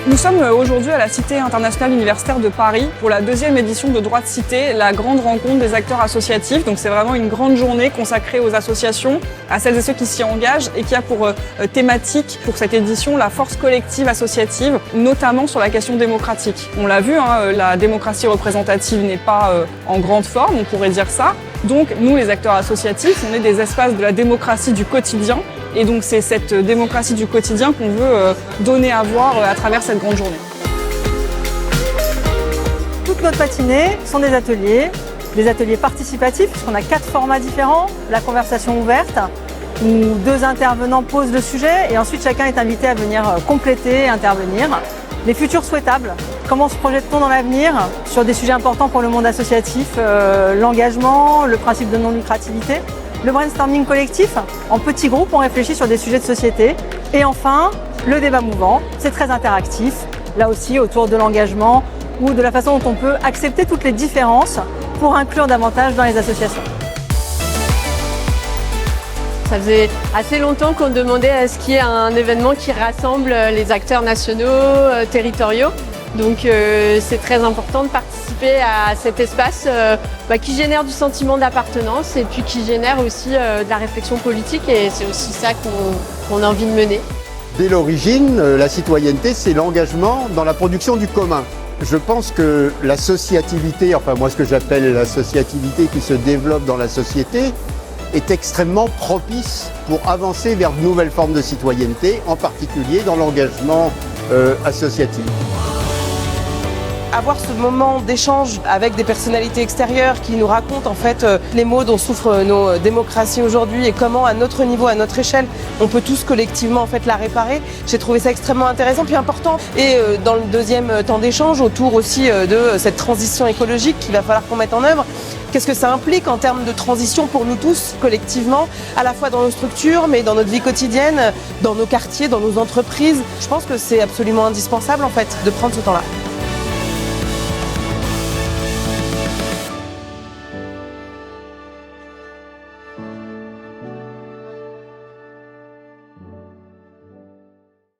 Nous sommes aujourd'hui à la Cité internationale universitaire de Paris pour la 2e édition de Droit de Cité, la grande rencontre des acteurs associatifs. Donc c'est vraiment une grande journée consacrée aux associations, à celles et ceux qui s'y engagent et qui a pour thématique pour cette édition la force collective associative, notamment sur la question démocratique. On l'a vu, la démocratie représentative n'est pas en grande forme, on pourrait dire ça. Donc nous, les acteurs associatifs, on est des espaces de la démocratie du quotidien. Et donc c'est cette démocratie du quotidien qu'on veut donner à voir à travers cette grande journée. Toute notre matinée sont des ateliers participatifs, puisqu'on a 4 formats différents. La conversation ouverte, où 2 intervenants posent le sujet et ensuite chacun est invité à venir compléter et intervenir. Les futurs souhaitables, comment se projette-t-on dans l'avenir sur des sujets importants pour le monde associatif, l'engagement, le principe de non-lucrativité. Le brainstorming collectif, en petits groupes, on réfléchit sur des sujets de société. Et enfin, le débat mouvant, c'est très interactif, là aussi autour de l'engagement ou de la façon dont on peut accepter toutes les différences pour inclure davantage dans les associations. Ça faisait assez longtemps qu'on demandait à ce qu'il y ait un événement qui rassemble les acteurs nationaux, territoriaux. Donc c'est très important de participer à cet espace qui génère du sentiment d'appartenance et puis qui génère aussi de la réflexion politique, et c'est aussi ça qu'on a envie de mener. Dès l'origine, la citoyenneté, c'est l'engagement dans la production du commun. Je pense que l'associativité, enfin moi ce que j'appelle l'associativité qui se développe dans la société, est extrêmement propice pour avancer vers de nouvelles formes de citoyenneté, en particulier dans l'engagement associatif. Avoir ce moment d'échange avec des personnalités extérieures qui nous racontent en fait les maux dont souffrent nos démocraties aujourd'hui et comment à notre niveau, à notre échelle, on peut tous collectivement en fait la réparer. J'ai trouvé ça extrêmement intéressant puis important. Et dans le deuxième temps d'échange, autour aussi de cette transition écologique qu'il va falloir qu'on mette en œuvre. Qu'est-ce que ça implique en termes de transition pour nous tous, collectivement, à la fois dans nos structures, mais dans notre vie quotidienne, dans nos quartiers, dans nos entreprises. Je pense que c'est absolument indispensable en fait de prendre ce temps-là.